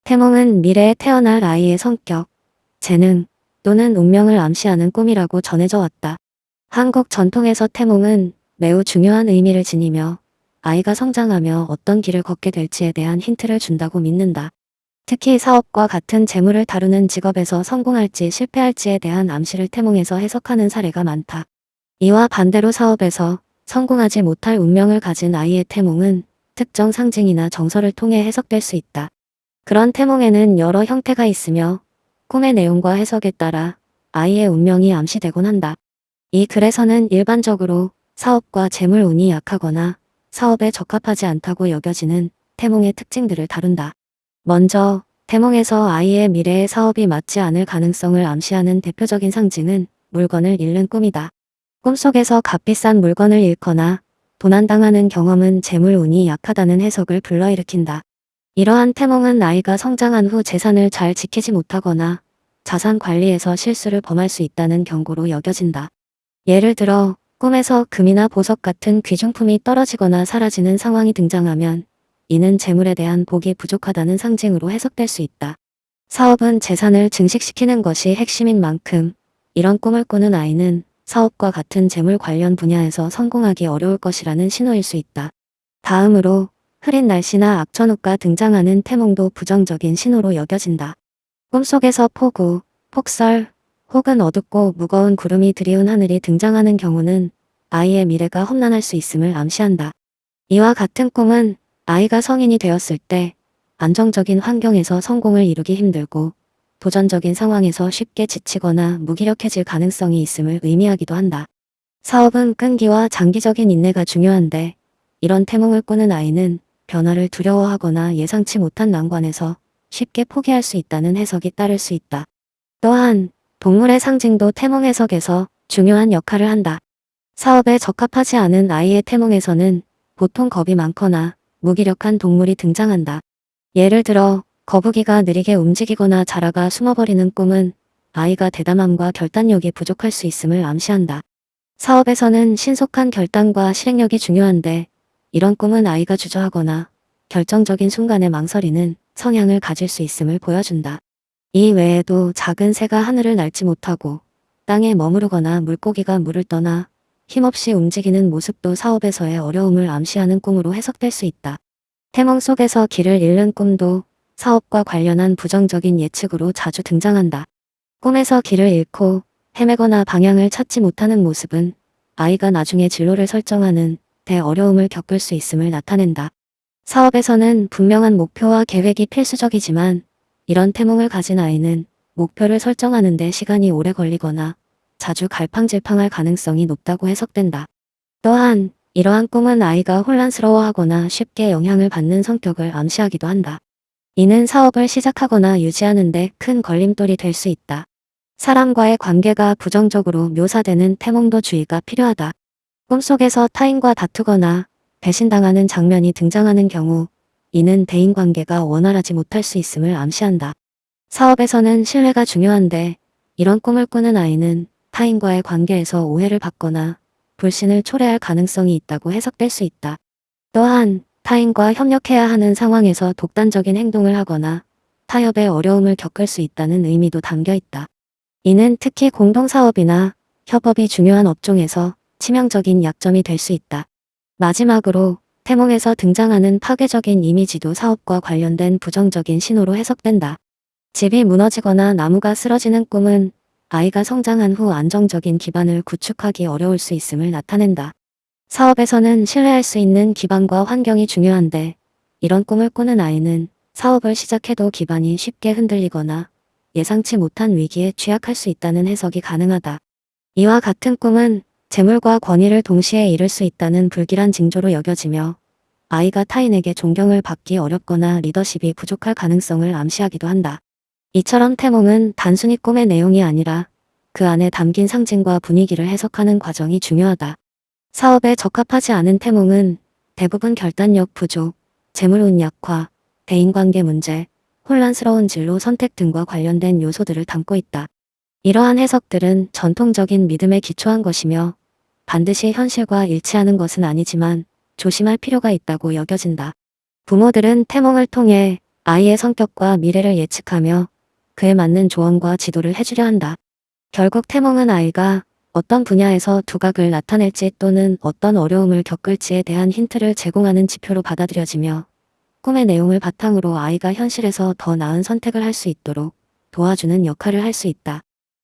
태몽은 미래에 태어날 아이의 성격, 재능 또는 운명을 암시하는 꿈이라고 전해져 왔다. 한국 전통에서 태몽은 매우 중요한 의미를 지니며 아이가 성장하며 어떤 길을 걷게 될지에 대한 힌트를 준다고 믿는다. 특히 사업과 같은 재물을 다루는 직업에서 성공할지 실패할지에 대한 암시를 태몽에서 해석하는 사례가 많다. 이와 반대로 사업에서 성공하지 못할 운명을 가진 아이의 태몽은 특정 상징이나 정서를 통해 해석될 수 있다. 그런 태몽에는 여러 형태가 있으며 꿈의 내용과 해석에 따라 아이의 운명이 암시되곤 한다. 이 글에서는 일반적으로 사업과 재물 운이 약하거나 사업에 적합하지 않다고 여겨지는 태몽의 특징들을 다룬다. 먼저 태몽에서 아이의 미래의 사업이 맞지 않을 가능성을 암시하는 대표적인 상징은 물건을 잃는 꿈이다. 꿈속에서 값비싼 물건을 잃거나 도난당하는 경험은 재물 운이 약하다는 해석을 불러일으킨다. 이러한 태몽은 아이가 성장한 후 재산을 잘 지키지 못하거나 자산 관리에서 실수를 범할 수 있다는 경고로 여겨진다. 예를 들어 꿈에서 금이나 보석 같은 귀중품이 떨어지거나 사라지는 상황이 등장하면 이는 재물에 대한 복이 부족하다는 상징으로 해석될 수 있다. 사업은 재산을 증식시키는 것이 핵심인 만큼 이런 꿈을 꾸는 아이는 사업과 같은 재물 관련 분야에서 성공하기 어려울 것이라는 신호일 수 있다. 다음으로 흐린 날씨나 악천후가 등장하는 태몽도 부정적인 신호로 여겨진다. 꿈속에서 폭우, 폭설, 혹은 어둡고 무거운 구름이 드리운 하늘이 등장하는 경우는 아이의 미래가 험난할 수 있음을 암시한다. 이와 같은 꿈은 아이가 성인이 되었을 때 안정적인 환경에서 성공을 이루기 힘들고 도전적인 상황에서 쉽게 지치거나 무기력해질 가능성이 있음을 의미하기도 한다. 사업은 끈기와 장기적인 인내가 중요한데 이런 태몽을 꾸는 아이는 변화를 두려워하거나 예상치 못한 난관에서 쉽게 포기할 수 있다는 해석이 따를 수 있다. 또한 동물의 상징도 태몽 해석에서 중요한 역할을 한다. 사업에 적합하지 않은 아이의 태몽에서는 보통 겁이 많거나 무기력한 동물이 등장한다. 예를 들어 거북이가 느리게 움직이거나 자라가 숨어버리는 꿈은 아이가 대담함과 결단력이 부족할 수 있음을 암시한다. 사업에서는 신속한 결단과 실행력이 중요한데 이런 꿈은 아이가 주저하거나 결정적인 순간에 망설이는 성향을 가질 수 있음을 보여준다. 이 외에도 작은 새가 하늘을 날지 못하고 땅에 머무르거나 물고기가 물을 떠나 힘없이 움직이는 모습도 사업에서의 어려움을 암시하는 꿈으로 해석될 수 있다. 태몽 속에서 길을 잃는 꿈도 사업과 관련한 부정적인 예측으로 자주 등장한다. 꿈에서 길을 잃고 헤매거나 방향을 찾지 못하는 모습은 아이가 나중에 진로를 설정하는 대 어려움을 겪을 수 있음을 나타낸다. 사업에서는 분명한 목표와 계획이 필수적이지만 이런 태몽을 가진 아이는 목표를 설정하는 데 시간이 오래 걸리거나 자주 갈팡질팡할 가능성이 높다고 해석된다. 또한 이러한 꿈은 아이가 혼란스러워하거나 쉽게 영향을 받는 성격을 암시하기도 한다. 이는 사업을 시작하거나 유지하는 데 큰 걸림돌이 될 수 있다. 사람과의 관계가 부정적으로 묘사되는 태몽도 주의가 필요하다. 꿈속에서 타인과 다투거나 배신당하는 장면이 등장하는 경우 이는 대인관계가 원활하지 못할 수 있음을 암시한다. 사업에서는 신뢰가 중요한데 이런 꿈을 꾸는 아이는 타인과의 관계에서 오해를 받거나 불신을 초래할 가능성이 있다고 해석될 수 있다. 또한 타인과 협력해야 하는 상황에서 독단적인 행동을 하거나 타협에 어려움을 겪을 수 있다는 의미도 담겨 있다. 이는 특히 공동사업이나 협업이 중요한 업종에서 치명적인 약점이 될 수 있다. 마지막으로 태몽에서 등장하는 파괴적인 이미지도 사업과 관련된 부정적인 신호로 해석된다. 집이 무너지거나 나무가 쓰러지는 꿈은 아이가 성장한 후 안정적인 기반을 구축하기 어려울 수 있음을 나타낸다. 사업에서는 신뢰할 수 있는 기반과 환경이 중요한데 이런 꿈을 꾸는 아이는 사업을 시작해도 기반이 쉽게 흔들리거나 예상치 못한 위기에 취약할 수 있다는 해석이 가능하다. 이와 같은 꿈은 재물과 권위를 동시에 잃을 수 있다는 불길한 징조로 여겨지며 아이가 타인에게 존경을 받기 어렵거나 리더십이 부족할 가능성을 암시하기도 한다. 이처럼 태몽은 단순히 꿈의 내용이 아니라 그 안에 담긴 상징과 분위기를 해석하는 과정이 중요하다. 사업에 적합하지 않은 태몽은 대부분 결단력 부족, 재물운 약화, 대인관계 문제, 혼란스러운 진로 선택 등과 관련된 요소들을 담고 있다. 이러한 해석들은 전통적인 믿음에 기초한 것이며 반드시 현실과 일치하는 것은 아니지만 조심할 필요가 있다고 여겨진다. 부모들은 태몽을 통해 아이의 성격과 미래를 예측하며 그에 맞는 조언과 지도를 해주려 한다. 결국 태몽은 아이가 어떤 분야에서 두각을 나타낼지 또는 어떤 어려움을 겪을지에 대한 힌트를 제공하는 지표로 받아들여지며 꿈의 내용을 바탕으로 아이가 현실에서 더 나은 선택을 할 수 있도록 도와주는 역할을 할 수 있다.